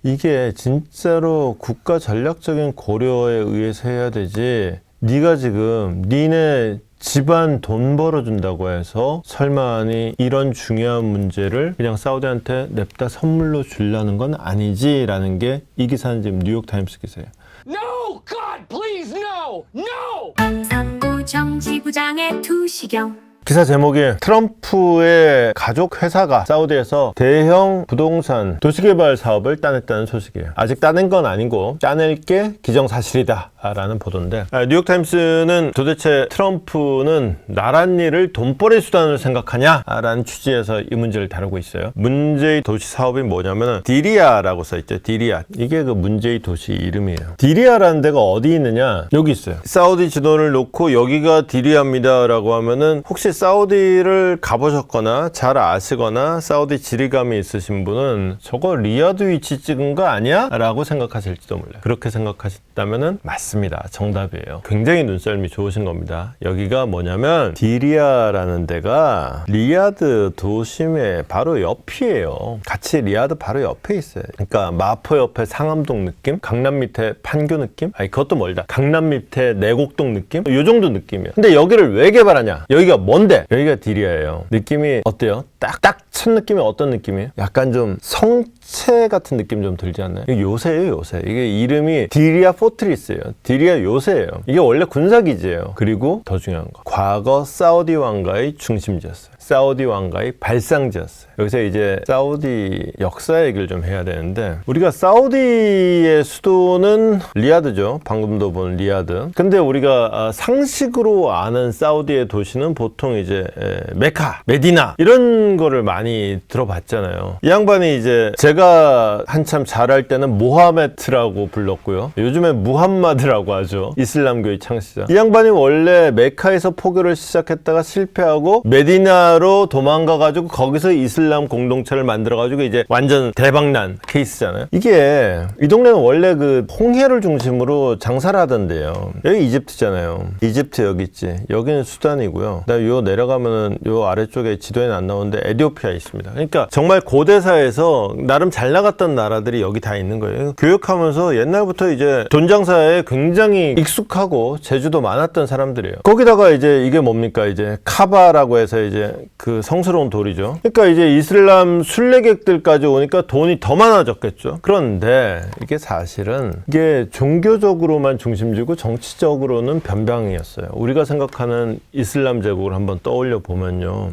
이게 진짜로 국가 전략적인 고려에 의해서 해야 되지, 네가 지금 니네 집안 돈 벌어준다고 해서 설마니 이런 중요한 문제를 그냥 사우디한테 냅다 선물로 주려는 건 아니지 라는 게 이 기사는 지금 뉴욕타임스 기사예요. No! God, please, no! No! 상부 정지부장의 투시경. 기사 제목이 트럼프의 가족 회사가 사우디에서 대형 부동산 도시개발 사업을 따냈다는 소식이에요. 아직 따낸 건 아니고 짜낼 게 기정사실이다 라는 보도인데, 뉴욕타임스는 도대체 트럼프는 나란 일을 돈벌이 수단으로 생각하냐 라는 취지에서 이 문제를 다루고 있어요. 문제의 도시 사업이 뭐냐면 디리아라고 써있죠. 디리아, 이게 그 문제의 도시 이름이에요. 디리아라는 데가 어디 있느냐, 여기 있어요. 사우디 지도를 놓고 여기가 디리아입니다 라고 하면은, 혹시 사우디를 가보셨거나 잘 아시거나 사우디 지리감이 있으신 분은 저거 리야드 위치 찍은 거 아니야? 라고 생각하실지도 몰라요. 그렇게 생각하셨다면 맞습니다. 정답이에요. 굉장히 눈썰미 좋으신 겁니다. 여기가 뭐냐면 디리아라는 데가 리야드 도심의 바로 옆이에요. 같이 리야드 바로 옆에 있어요. 그러니까 마포 옆에 상암동 느낌? 강남 밑에 판교 느낌? 아니 그것도 멀다. 강남 밑에 내곡동 느낌? 이 정도 느낌이에요. 근데 여기를 왜 개발하냐? 여기가 뭔데? 여기가 디리아예요. 느낌이 어때요? 딱 첫 느낌이 어떤 느낌이에요? 약간 좀 성체 같은 느낌 좀 들지 않나요? 이게 요새예요, 요새. 이게 이름이 디리아 포트리스예요. 디리아 요새예요. 이게 원래 군사기지예요. 그리고 더 중요한 거, 과거 사우디 왕가의 중심지였어요. 사우디 왕가의 발상지였어요. 여기서 이제 사우디 역사 얘기를 좀 해야 되는데, 우리가 사우디의 수도는 리야드죠. 방금도 본 리야드. 근데 우리가 상식으로 아는 사우디의 도시는 보통 이제 메카, 메디나 이런 거를 많이 들어봤잖아요. 이 양반이 이제 제가 한참 잘할 때는 모하메트라고 불렀고요. 요즘에 무함마드라고 하죠. 이슬람교의 창시자. 이 양반이 원래 메카에서 포교를 시작했다가 실패하고 메디나로 도망가가지고 거기서 이슬람 공동체를 만들어가지고 이제 완전 대박난 케이스잖아요. 이게 이 동네는 원래 그 홍해를 중심으로 장사를 하던데요. 여기 이집트잖아요. 이집트 여기 있지. 여기는 수단이고요. 요 내려가면은 요 아래쪽에 지도에는 안 나오는데 에티오피아 있습니다. 그러니까 정말 고대사에서 나름 잘 나갔던 나라들이 여기 다 있는 거예요. 교육하면서 옛날부터 이제 돈 장사에 굉장히 익숙하고 재주도 많았던 사람들이에요. 거기다가 이제 이게 뭡니까? 이제 카바라고 해서 이제 그 성스러운 돌이죠. 그러니까 이제 이슬람 순례객들까지 오니까 돈이 더 많아졌겠죠. 그런데 이게 사실은 이게 종교적으로만 중심지고 정치적으로는 변방이었어요. 우리가 생각하는 이슬람 제국을 한번 떠올려 보면요,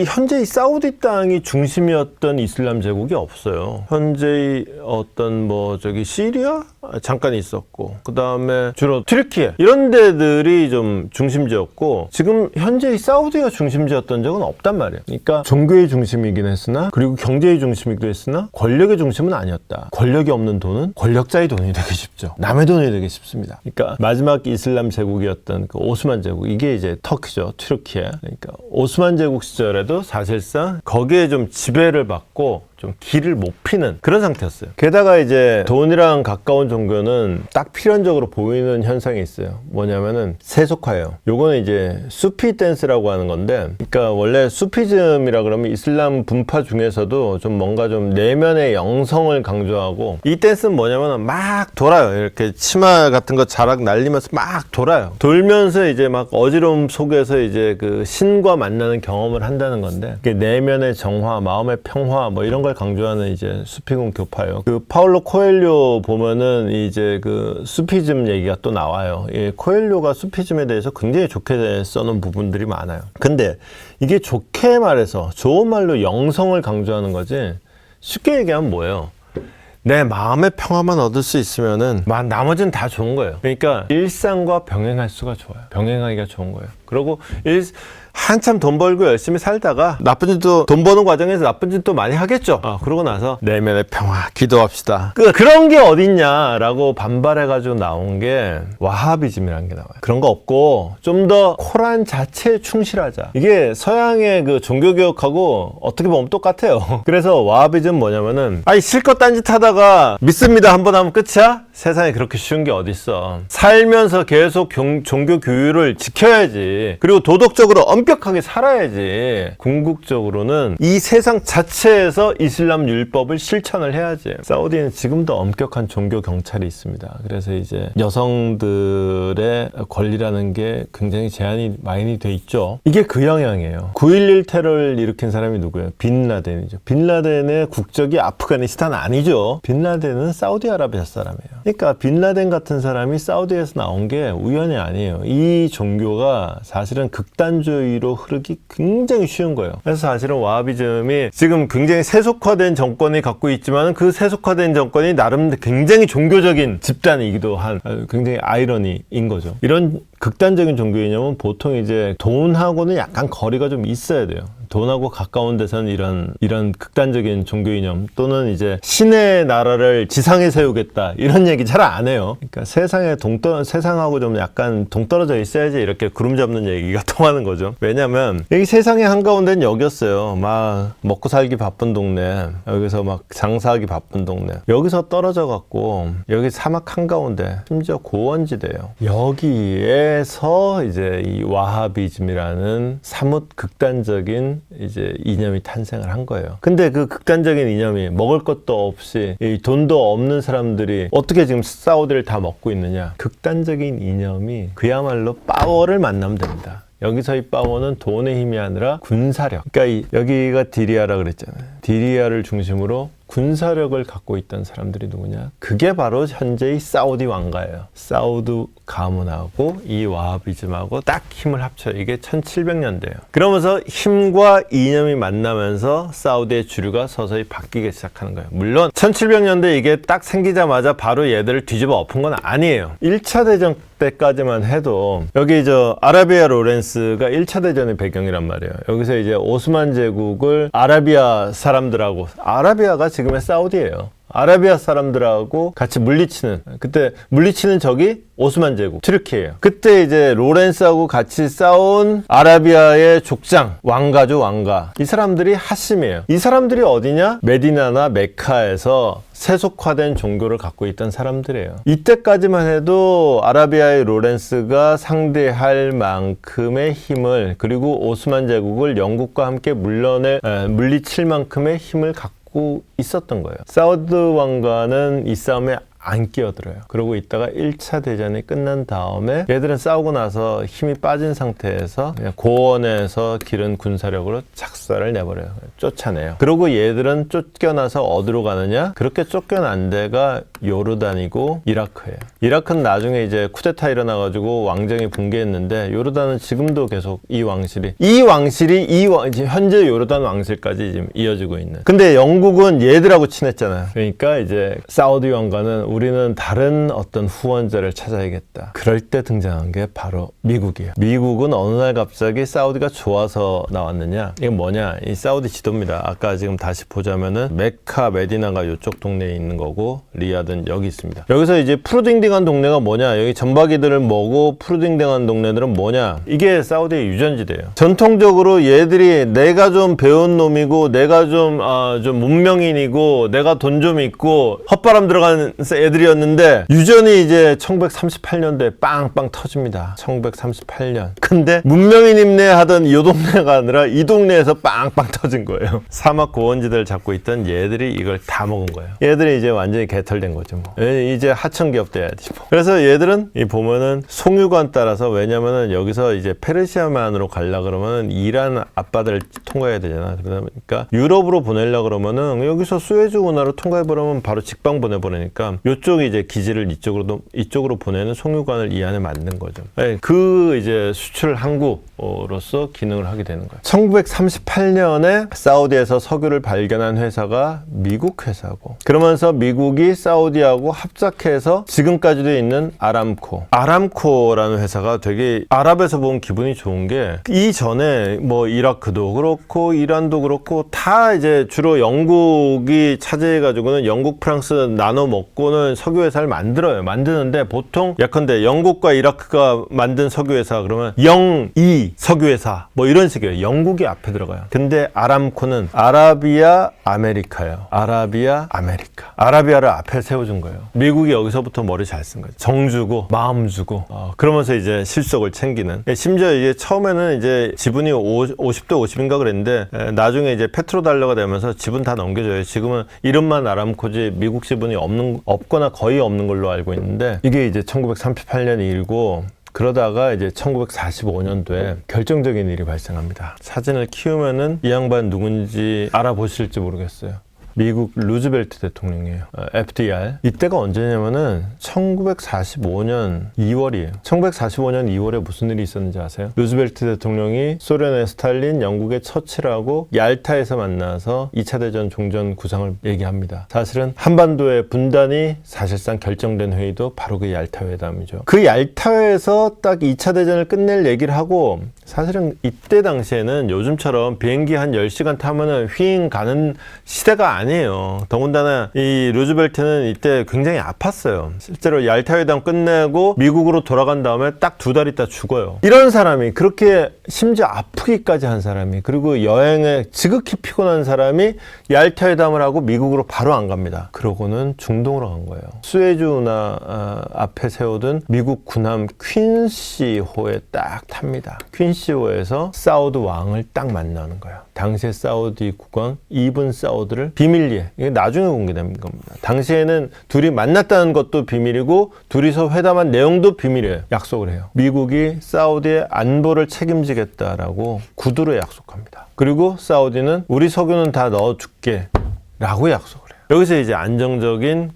현재의 사우디 땅이 중심이었던 이슬람 제국이 없어요. 현재의 어떤 시리아? 잠깐 있었고, 그 다음에 주로 튀르키예 이런 데들이 좀 중심지였고, 지금 현재의 사우디가 중심지였던 적은 없단 말이에요. 그러니까 종교의 중심이긴 했으나, 그리고 경제의 중심이기도 했으나 권력의 중심은 아니었다. 권력이 없는 돈은 권력자의 돈이 되기 쉽죠. 남의 돈이 되기 쉽습니다. 그러니까 마지막 이슬람 제국이었던 그 오스만 제국, 이게 이제 터키죠. 튀르키예. 그러니까 오스만 제국 시절에도 사실상 거기에 좀 지배를 받고 좀 길을 못 피는 그런 상태였어요. 게다가 이제 돈이랑 가까운 종교는 딱 필연적으로 보이는 현상이 있어요. 뭐냐면은 세속화예요. 요거는 이제 수피 댄스라고 하는 건데, 그러니까 원래 수피즘이라 그러면 이슬람 분파 중에서도 좀 뭔가 좀 내면의 영성을 강조하고, 이 댄스는 뭐냐면은 막 돌아요. 이렇게 치마 같은 거 자락 날리면서 막 돌아요. 돌면서 이제 막 어지러움 속에서 이제 그 신과 만나는 경험을 한다는 건데, 내면의 정화, 마음의 평화 이런 걸 강조하는 이제 수피금 교파예요. 그 파울로 코엘료 보면은 이제 그 수피즘 얘기가 또 나와요. 이 코엘료가 수피즘에 대해서 굉장히 좋게 써놓은 부분들이 많아요. 근데 이게 좋게 말해서 좋은 말로 영성을 강조하는 거지, 쉽게 얘기하면 뭐예요? 내 마음의 평화만 얻을 수 있으면은 나머지는 다 좋은 거예요. 그러니까 일상과 병행할 수가 좋아요. 병행하기가 좋은 거예요. 그리고 한참 돈 벌고 열심히 살다가 나쁜 짓도, 돈 버는 과정에서 나쁜 짓도 많이 하겠죠. 그러고 나서 내면의 평화, 기도합시다. 그런 게 어딨냐라고 반발해가지고 나온 게 와하비즘이라는 게 나와요. 그런 거 없고 좀 더 코란 자체에 충실하자. 이게 서양의 그 종교개혁하고 어떻게 보면 똑같아요. 그래서 와하비즘 뭐냐면은, 실컷 딴짓 하다가 믿습니다 한번 하면 끝이야? 세상에 그렇게 쉬운 게 어딨어. 살면서 계속 종교 교율을 지켜야지. 그리고 도덕적으로 엄격하게 살아야지. 궁극적으로는 이 세상 자체에서 이슬람 율법을 실천을 해야지. 사우디는 지금도 엄격한 종교 경찰이 있습니다. 그래서 이제 여성들의 권리라는 게 굉장히 제한이 많이 돼 있죠. 이게 그 영향이에요. 9.11 테러를 일으킨 사람이 누구예요? 빈 라덴이죠. 빈 라덴의 국적이 아프가니스탄 아니죠. 빈 라덴은 사우디아라비아 사람이에요. 그러니까 빈 라덴 같은 사람이 사우디에서 나온 게 우연이 아니에요. 이 종교가 사실은 극단주의로 흐르기 굉장히 쉬운 거예요. 그래서 사실은 와하비즘이 지금 굉장히 세속화된 정권이 갖고 있지만 그 세속화된 정권이 나름 굉장히 종교적인 집단이기도 한 굉장히 아이러니인 거죠. 이런 극단적인 종교 이념은 보통 이제 돈하고는 약간 거리가 좀 있어야 돼요. 돈하고 가까운 데서는 이런 극단적인 종교 이념 또는 이제 신의 나라를 지상에 세우겠다 이런 얘기 잘 안 해요. 그러니까 세상하고 좀 약간 동떨어져 있어야지 이렇게 구름 잡는 얘기가 통하는 거죠. 왜냐면 여기 세상의 한가운데는 여기였어요. 막 먹고 살기 바쁜 동네, 여기서 막 장사하기 바쁜 동네, 여기서 떨어져 갖고 여기 사막 한가운데 심지어 고원지대예요. 여기에서 이제 이 와하비즘이라는 사뭇 극단적인 이제 이념이 탄생을 한 거예요. 근데 그 극단적인 이념이 먹을 것도 없이 이 돈도 없는 사람들이 어떻게 지금 사우디를 다 먹고 있느냐. 극단적인 이념이 그야말로 파워를 만나면 됩니다. 여기서 이 파워는 돈의 힘이 아니라 군사력. 그러니까 여기가 디리아라 그랬잖아요. 디리아를 중심으로 군사력을 갖고 있던 사람들이 누구냐? 그게 바로 현재의 사우디 왕가예요. 사우드 가문하고 이 와하비즘하고 딱 힘을 합쳐요. 이게 1700년대예요. 그러면서 힘과 이념이 만나면서 사우디의 주류가 서서히 바뀌기 시작하는 거예요. 물론 1700년대 이게 딱 생기자마자 바로 얘들을 뒤집어 엎은 건 아니에요. 1차 대전 때까지만 해도 여기 아라비아 로렌스가 1차 대전의 배경이란 말이에요. 여기서 이제 오스만 제국을 아라비아 사람들하고, 아라비아가 지금의 사우디예요. 아라비아 사람들하고 같이 물리치는, 그때 물리치는 적이 오스만 제국, 튀르키예요. 그때 이제 로렌스하고 같이 싸운 아라비아의 족장, 왕가죠, 왕가. 이 사람들이 하심이에요. 이 사람들이 어디냐? 메디나나 메카에서 세속화된 종교를 갖고 있던 사람들이에요. 이때까지만 해도 아라비아의 로렌스가 상대할 만큼의 힘을, 그리고 오스만 제국을 영국과 함께 물리칠 만큼의 힘을 갖고 있었던 거예요. 사우드 왕가는 이 싸움에 안 끼어들어요. 그러고 있다가 1차 대전이 끝난 다음에 얘들은 싸우고 나서 힘이 빠진 상태에서 그냥 고원에서 기른 군사력으로 작사를 내버려요. 쫓아내요. 그러고 얘들은 쫓겨나서 어디로 가느냐? 그렇게 쫓겨난 데가 요르단이고 이라크예요. 이라크는 나중에 이제 쿠데타 일어나가지고 왕정이 붕괴했는데, 요르단은 지금도 계속 이 왕실이 현재 요르단 왕실까지 지금 이어지고 있는. 근데 영국은 얘들하고 친했잖아요. 그러니까 이제 사우디 왕가는 우리는 다른 어떤 후원자를 찾아야겠다. 그럴 때 등장한 게 바로 미국이에요. 미국은 어느 날 갑자기 사우디가 좋아서 나왔느냐? 이건 뭐냐? 이 사우디 지도입니다. 아까 지금 다시 보자면은 메카, 메디나가 이쪽 동네에 있는 거고, 리야드는 여기 있습니다. 여기서 이제 푸르딩딩한 동네가 뭐냐? 여기 전박이들을 먹고 푸르딩딩한 동네들은 뭐냐? 이게 사우디의 유전지대예요. 전통적으로 얘들이 내가 좀 배운 놈이고, 내가 좀 문명인이고, 내가 돈 좀 있고 헛바람 들어가는 애들이었는데, 유전이 이제 1938년도에 빵빵 터집니다. 1938년. 근데 문명인임내 하던 이 동네가 아니라 이 동네에서 빵빵 터진 거예요. 사막 고원지대를 잡고 있던 얘들이 이걸 다 먹은 거예요. 얘들이 이제 완전히 개털된 거죠. 뭐. 이제 하청기업 돼야지. 뭐. 그래서 얘들은 이 보면은 송유관 따라서, 왜냐면은 여기서 이제 페르시아만으로 가려 그러면은 이란 앞바다를 통과해야 되잖아. 그러니까 유럽으로 보내려 그러면은 여기서 수에즈 운하로 통과해 버리면 바로 직방 보내버리니까 요쪽이 이제 기지를 이쪽으로 보내는 송유관을 이 안에 만든 거죠. 그 이제 수출 항구로서 기능을 하게 되는 거예요. 1938년에 사우디에서 석유를 발견한 회사가 미국 회사고, 그러면서 미국이 사우디하고 합작해서 지금까지도 있는 아람코라는 회사가 되게 아랍에서 보면 기분이 좋은 게, 이전에 뭐 이라크도 그렇고 이란도 그렇고 다 이제 주로 영국이 차지해가지고는 영국 프랑스 나눠 먹고는 그러면 석유회사를 만드는데 보통 예컨대 영국과 이라크가 만든 석유회사 그러면 02 석유회사 뭐 이런 식이에요. 영국이 앞에 들어가요. 근데 아람코는 아라비아 아메리카예요. 아라비아 아메리카. 아라비아를 앞에 세워준 거예요. 미국이 여기서부터 머리 잘 쓴 거죠. 정 주고 마음 주고 그러면서 이제 실속을 챙기는. 심지어 이제 처음에는 이제 지분이 50대 50인가 그랬는데 나중에 이제 페트로달러가 되면서 지분 다 넘겨줘요. 지금은 이름만 아람코지 미국 지분이 없거나 거의 없는 걸로 알고 있는데 이게 이제 1938년 일이고 그러다가 이제 1945년도에 결정적인 일이 발생합니다. 사진을 키우면은 이 양반 누군지 알아보실지 모르겠어요. 미국 루즈벨트 대통령이에요. FDR. 이때가 언제냐면은 1945년 2월이에요. 1945년 2월에 무슨 일이 있었는지 아세요? 루즈벨트 대통령이 소련의 스탈린, 영국의 처칠하고 얄타에서 만나서 2차 대전 종전 구상을 얘기합니다. 사실은 한반도의 분단이 사실상 결정된 회의도 바로 그 얄타 회담이죠. 그 얄타에서 딱 2차 대전을 끝낼 얘기를 하고 사실은 이때 당시에는 요즘처럼 비행기 한 10시간 타면은 휘잉 가는 시대가 아니에요. 더군다나 이 루즈벨트는 이때 굉장히 아팠어요. 실제로 얄타 회담 끝내고 미국으로 돌아간 다음에 딱 2달 있다 죽어요. 이런 사람이 그렇게 심지어 아프기까지 한 사람이 그리고 여행에 지극히 피곤한 사람이 얄타 회담을 하고 미국으로 바로 안 갑니다. 그러고는 중동으로 간 거예요. 수에즈 운하 앞에 세우던 미국 군함 퀸시호에 딱 탑니다. 퀸시호에서 사우드 왕을 딱 만나는 거예요. 당시에 사우디 국왕 이븐 사우드를 비밀리에, 이게 나중에 공개된 겁니다. 당시에는 둘이 만났다는 것도 비밀이고 둘이서 회담한 내용도 비밀이에요. 약속을 해요. 미국이 사우디의 안보를 책임지겠다라고 구두로 약속합니다. 그리고 사우디는 우리 석유는 다 넣어줄게 라고 약속을 해요. 여기서 이제 안정적인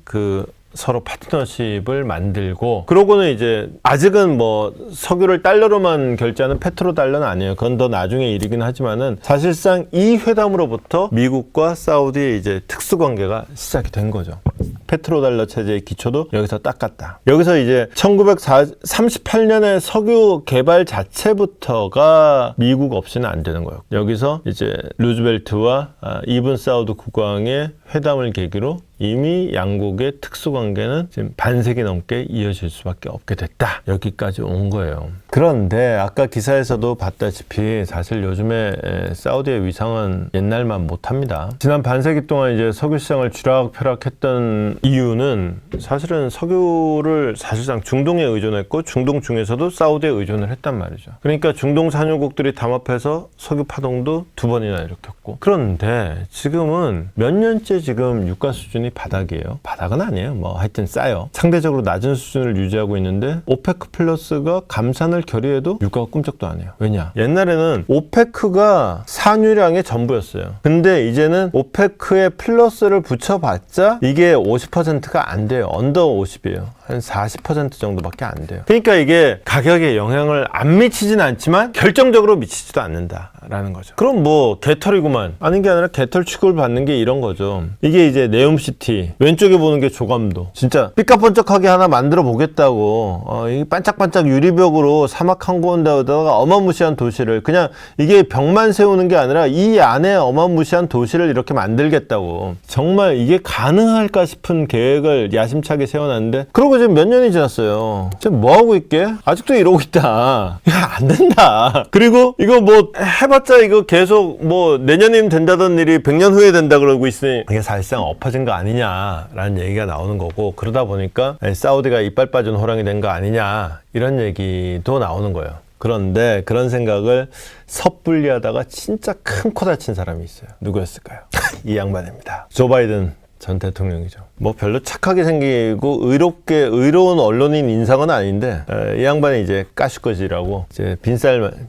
서로 파트너십을 만들고 그러고는 이제 아직은 뭐 석유를 달러로만 결제하는 페트로달러는 아니에요. 그건 더 나중의 일이긴 하지만은 사실상 이 회담으로부터 미국과 사우디의 이제 특수관계가 시작이 된 거죠. 페트로달러 체제의 기초도 여기서 닦았다. 여기서 이제 1938년에 석유 개발 자체부터가 미국 없이는 안 되는 거예요. 여기서 이제 루즈벨트와 이븐 사우드 국왕의 회담을 계기로 이미 양국의 특수관계는 지금 반세기 넘게 이어질 수밖에 없게 됐다. 여기까지 온 거예요. 그런데 아까 기사에서도 봤다시피 사실 요즘에 사우디의 위상은 옛날만 못합니다. 지난 반세기 동안 이제 석유 시장을 쥐락펴락했던 이유는 사실은 석유를 사실상 중동에 의존했고 중동 중에서도 사우디에 의존을 했단 말이죠. 그러니까 중동 산유국들이 담합해서 석유 파동도 2번이나 일으켰고 그런데 지금은 몇 년째 지금 유가 수준이 바닥이에요. 바닥은 아니에요. 뭐 하여튼 싸요. 상대적으로 낮은 수준을 유지하고 있는데 오페크 플러스가 감산을 결의해도 유가가 꿈쩍도 안 해요. 왜냐? 옛날에는 오페크가 산유량의 전부였어요. 근데 이제는 오페크에 플러스를 붙여봤자 이게 50%가 안 돼요. 언더 50이에요. 한 40% 정도밖에 안 돼요. 그러니까 이게 가격에 영향을 안 미치진 않지만 결정적으로 미치지도 않는다라는 거죠. 그럼 뭐 개털이구만. 아닌 게 아니라 개털 취급을 받는 게 이런 거죠. 이게 이제 네옴시티 왼쪽에 보는 게 조감도 진짜 삐까번쩍하게 하나 만들어 보겠다고 이 반짝반짝 유리벽으로 사막 항구원다에다가 어마무시한 도시를 그냥 이게 벽만 세우는 게 아니라 이 안에 어마무시한 도시를 이렇게 만들겠다고 정말 이게 가능할까 싶은 계획을 야심차게 세워놨는데 그러고 지금 몇 년이 지났어요. 지금 뭐 하고 있게? 아직도 이러고 있다. 야, 안 된다. 그리고 이거 뭐 해봤자 이거 계속 뭐 내년이면 된다던 일이 100년 후에 된다 그러고 있으니 이게 사실상 엎어진 거 아니냐라는 얘기가 나오는 거고 그러다 보니까 사우디가 이빨 빠진 호랑이 된 거 아니냐 이런 얘기도 나오는 거예요. 그런데 그런 생각을 섣불리 하다가 진짜 큰 코 다친 사람이 있어요. 누구였을까요? 이 양반입니다. 조 바이든 전 대통령이죠. 뭐 별로 착하게 생기고 의로운 언론인 인상은 아닌데 이 양반이 이제 까슈거지라고 이제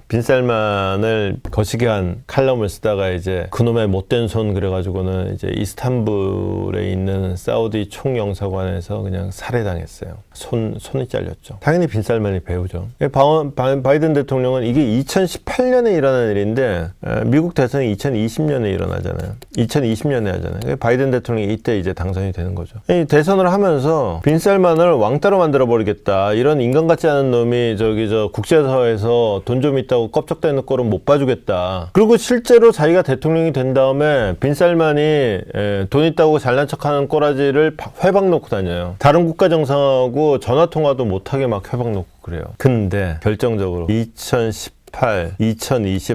빈살만을 거시기 한 칼럼을 쓰다가 이제 그놈의 못된 손 그래가지고는 이제 이스탄불에 있는 사우디 총영사관에서 그냥 살해당했어요. 손이 잘렸죠. 당연히 빈살만이 배우죠. 바이든 대통령은 이게 2018년에 일어난 일인데 미국 대선이 2020년에 일어나잖아요. 2020년에 하잖아요. 바이든 대통령이 이때 이제 당선이 되는 거죠. 이 대선을 하면서 빈살만을 왕따로 만들어 버리겠다. 이런 인간 같지 않은 놈이 저 국제사회에서 돈 좀 있다고 껍적대는 꼴은 못 봐주겠다. 그리고 실제로 자기가 대통령이 된 다음에 빈살만이 돈 있다고 잘난 척하는 꼬라지를 회방 놓고 다녀요. 다른 국가 정상하고 전화 통화도 못하게 막 회방 놓고 그래요. 근데 결정적으로 2020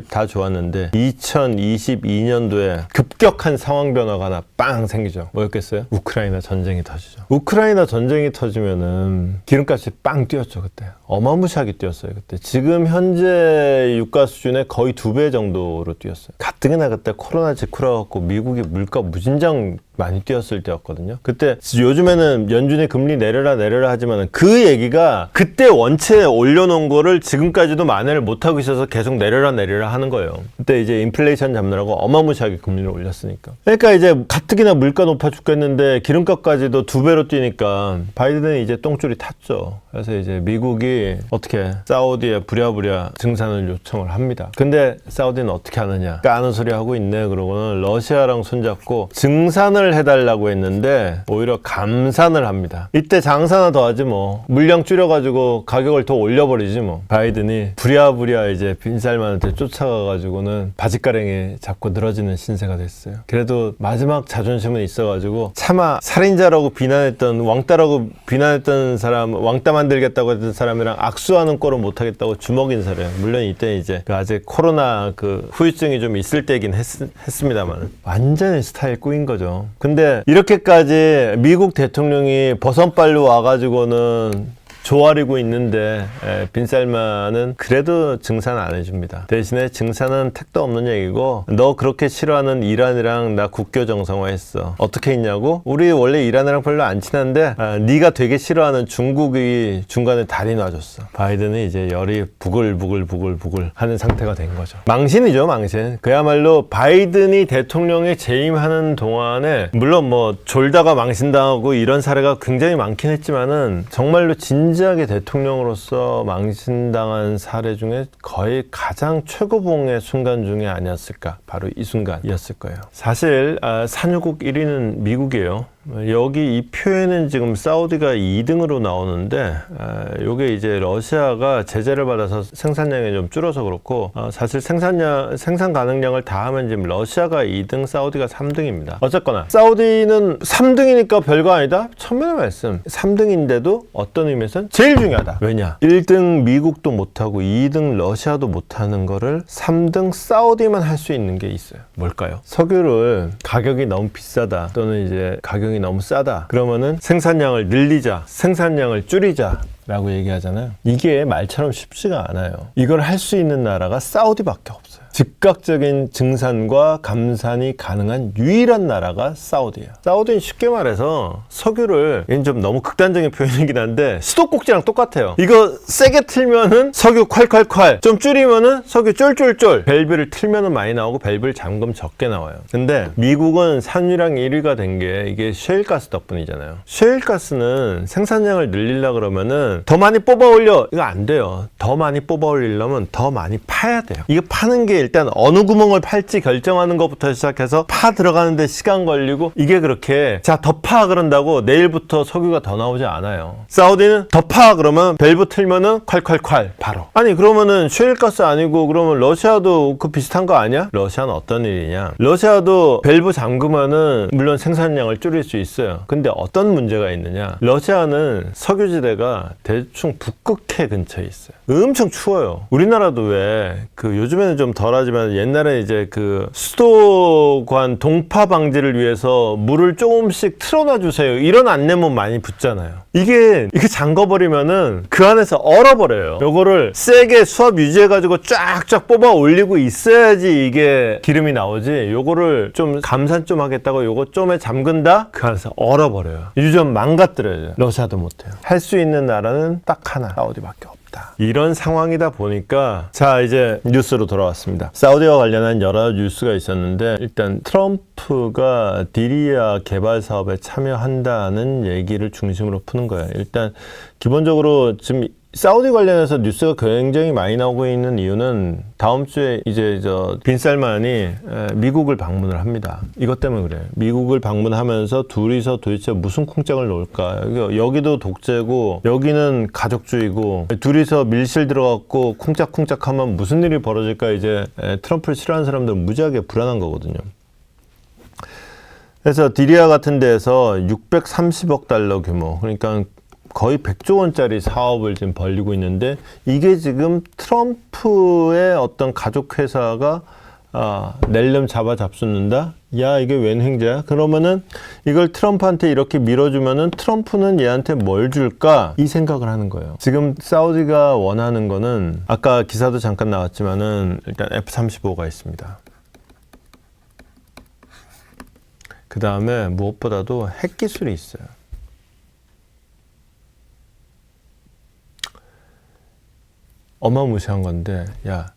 다 좋았는데 2022년도에 급격한 상황 변화가 하나 빵 생기죠. 뭐였겠어요? 우크라이나 전쟁이 터지죠. 우크라이나 전쟁이 터지면은 기름값이 빵 뛰었죠. 그때 어마무시하게 뛰었어요. 그때 지금 현재 유가 수준의 거의 2배 정도로 뛰었어요. 가뜩이나 그때 코로나 직후라 갖고 미국이 물가 무진장 많이 뛰었을 때였거든요. 그때 요즘에는 연준이 금리 내려라 하지만 그 얘기가 그때 원체에 올려놓은 거를 지금까지도 만회를 못하고 있어서 계속 내려라 하는 거예요. 그때 이제 인플레이션 잡느라고 어마무시하게 금리를 올렸으니까. 그러니까 이제 가뜩이나 물가 높아 죽겠는데 기름값까지도 2배로 뛰니까 바이든은 이제 똥줄이 탔죠. 그래서 이제 미국이 어떻게 사우디에 부랴부랴 증산을 요청을 합니다. 근데 사우디는 어떻게 하느냐? 까는 소리 하고 있네. 그러고는 러시아랑 손잡고 증산을 해달라고 했는데 오히려 감산을 합니다. 이때 장사나 더 하지 뭐. 물량 줄여가지고 가격을 더 올려버리지 뭐. 바이든이 부랴부랴 이제 빈살만한테 쫓아가가지고는 바짓가랭이 잡고 늘어지는 신세가 됐어요. 그래도 마지막 자존심은 있어가지고 차마 살인자라고 비난했던 왕따라고 비난했던 사람, 왕따 만들겠다고 했던 사람이랑 악수하는 꼴은 못하겠다고 주먹 인사를 해요. 물론 이때 이제 아직 코로나 후유증이 좀 있을 때긴 했습니다만 완전히 스타일 꾸인 거죠. 근데 이렇게까지 미국 대통령이 버선발로 와가지고는 조아리고 있는데 빈살만은 그래도 증산 안 해줍니다. 대신에 증산은 택도 없는 얘기고 너 그렇게 싫어하는 이란이랑 나 국교 정상화했어. 어떻게 했냐고? 우리 원래 이란이랑 별로 안 친한데 네가 되게 싫어하는 중국이 중간에 다리 놔줬어. 바이든은 이제 열이 부글부글 하는 상태가 된 거죠. 망신이죠, 망신. 그야말로 바이든이 대통령에 재임하는 동안에 물론 뭐 졸다가 망신당하고 이런 사례가 굉장히 많긴 했지만은 정말로 진지하게 대통령으로서 망신당한 사례 중에 거의 가장 최고봉의 순간 중에 아니었을까. 바로 이 순간이었을 거예요. 사실 산유국 1위는 미국이에요. 여기 이 표에는 지금 사우디가 2등으로 나오는데 요게 이제 러시아가 제재를 받아서 생산량이 좀 줄어서 그렇고 사실 생산 가능량을 다 하면 지금 러시아가 2등, 사우디가 3등입니다. 어쨌거나 사우디는 3등이니까 별거 아니다? 천만의 말씀. 3등인데도 어떤 의미에서는 제일 중요하다. 왜냐? 1등 미국도 못하고 2등 러시아도 못하는 거를 3등 사우디만 할 수 있는 게 있어요. 뭘까요? 석유를 가격이 너무 비싸다 또는 이제 가격이 너무 싸다. 그러면은 생산량을 늘리자, 생산량을 줄이자 라고 얘기하잖아요. 이게 말처럼 쉽지가 않아요. 이걸 할 수 있는 나라가 사우디밖에 없어요. 즉각적인 증산과 감산이 가능한 유일한 나라가 사우디예요. 사우디는 쉽게 말해서 석유를, 이건 좀 너무 극단적인 표현이긴 한데 수도꼭지랑 똑같아요. 이거 세게 틀면은 석유 콸콸콸, 좀 줄이면은 석유 쫄쫄쫄. 밸브를 틀면은 많이 나오고 밸브를 잠금 적게 나와요. 근데 미국은 산유량 1위가 된 게 이게 셰일가스 덕분이잖아요. 셰일가스는 생산량을 늘리려고 그러면은 더 많이 뽑아 올려, 이거 안 돼요. 더 많이 뽑아 올리려면 더 많이 파야 돼요. 이거 파는 게 일단 어느 구멍을 팔지 결정하는 것부터 시작해서 파 들어가는데 시간 걸리고, 이게 그렇게 자 더 파 그런다고 내일부터 석유가 더 나오지 않아요. 사우디는 더 파 그러면 밸브 틀면은 콸콸콸 바로. 아니 그러면은 셰일가스 아니고 그러면 러시아도 그 비슷한 거 아니야? 러시아는 어떤 일이냐? 러시아도 밸브 잠그면은 물론 생산량을 줄일 수 있어요. 근데 어떤 문제가 있느냐? 러시아는 석유지대가 대충 북극해 근처에 있어요. 엄청 추워요. 우리나라도 왜 요즘에는 좀 덜하지만 옛날에 이제 수도관 동파 방지를 위해서 물을 조금씩 틀어놔 주세요, 이런 안내문 많이 붙잖아요. 이게 잠궈버리면은 그 안에서 얼어버려요. 요거를 세게 수압 유지해가지고 쫙쫙 뽑아 올리고 있어야지 이게 기름이 나오지. 요거를 좀 감산 좀 하겠다고 요거 좀에 잠근다? 그 안에서 얼어버려요. 유전 망가뜨려요. 러시아도 못해요. 할 수 있는 나라는 딱 하나, 사우디밖에 없어요. 이런 상황이다 보니까 자 이제 뉴스로 돌아왔습니다. 사우디와 관련한 여러 뉴스가 있었는데 일단 트럼프가 디리아 개발 사업에 참여한다는 얘기를 중심으로 푸는 거예요. 일단 기본적으로 지금 사우디 관련해서 뉴스가 굉장히 많이 나오고 있는 이유는 다음 주에 이제 빈 살만이 미국을 방문을 합니다. 이것 때문에 그래요. 미국을 방문하면서 둘이서 도대체 무슨 쿵짝을 놓을까? 여기도 독재고 여기는 가족주의고 둘이서 밀실 들어갔고 쿵짝쿵짝하면 무슨 일이 벌어질까? 이제 트럼프를 싫어하는 사람들은 무지하게 불안한 거거든요. 그래서 디리아 같은 데에서 630억 달러 규모, 그러니까 거의 100조 원짜리 사업을 지금 벌리고 있는데 이게 지금 트럼프의 어떤 가족 회사가 낼름 잡아잡숫는다? 야, 이게 웬 행자야? 그러면은 이걸 트럼프한테 이렇게 밀어주면은 트럼프는 얘한테 뭘 줄까? 이 생각을 하는 거예요. 지금 사우디가 원하는 거는 아까 기사도 잠깐 나왔지만은 일단 F-35가 있습니다. 그 다음에 무엇보다도 핵 기술이 있어요. 어마무시한 건데, 야,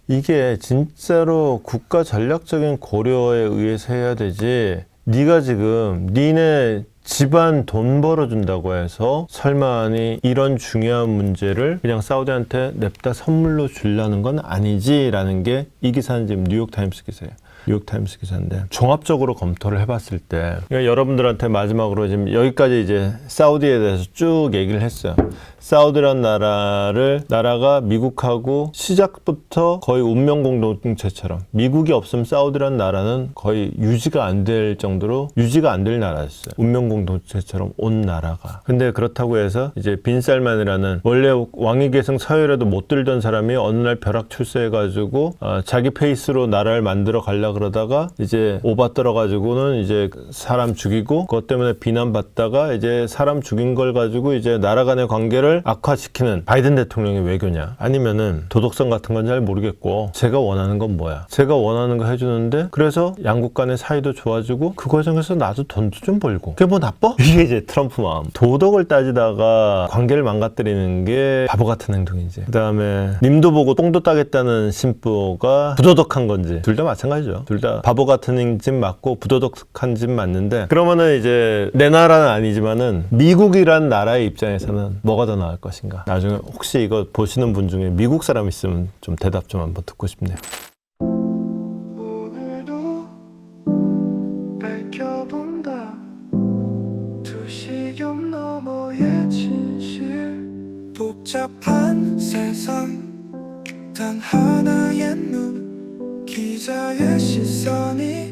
이게 진짜로 국가 전략적인 고려에 의해서 해야 되지. 네가 지금 니네 집안 돈 벌어준다고 해서 설마니 이런 중요한 문제를 그냥 사우디한테 냅다 선물로 주려는 건 아니지라는 게 이 기사는 지금 뉴욕타임스 기사예요. 뉴욕타임스 기사인데 종합적으로 검토를 해봤을 때 그러니까 여러분들한테 마지막으로 지금 여기까지 이제 사우디에 대해서 쭉 얘기를 했어요. 사우디란 나라가 미국하고 시작부터 거의 운명 공동체처럼 미국이 없으면 사우디란 나라는 거의 유지가 안 될 정도로 유지가 안 될 나라였어요. 운명 공동체처럼 온 나라가. 근데 그렇다고 해서 이제 빈 살만이라는 원래 왕위 계승 서열에도 못 들던 사람이 어느 날 벼락 출세해가지고 자기 페이스로 나라를 만들어 가려고 그러다가 이제 오바 떨어가지고는 이제 사람 죽이고 그것 때문에 비난받다가 이제 사람 죽인 걸 가지고 이제 나라 간의 관계를 악화시키는 바이든 대통령의 외교냐 아니면은 도덕성 같은 건 잘 모르겠고 제가 원하는 건 뭐야? 제가 원하는 거 해주는데 그래서 양국 간의 사이도 좋아지고 그 과정에서 나도 돈도 좀 벌고 그게 뭐 나빠? 이게 이제 트럼프 마음. 도덕을 따지다가 관계를 망가뜨리는 게 바보 같은 행동이지. 그 다음에 님도 보고 똥도 따겠다는 심보가 부도덕한 건지 둘 다 마찬가지죠. 둘 다 바보 같은 짓 맞고 부도덕한 짓 맞는데 그러면은 이제 내 나라는 아니지만은 미국이란 나라의 입장에서는 뭐가 더 나을 것인가? 나중에 혹시 이거 보시는 분 중에 미국 사람 있으면 좀 대답 좀 한번 듣고 싶네요. 오늘도 밝혀본다 두시경 너머의 진실 복잡한 세상 단 하나의 눈 기자의 시선이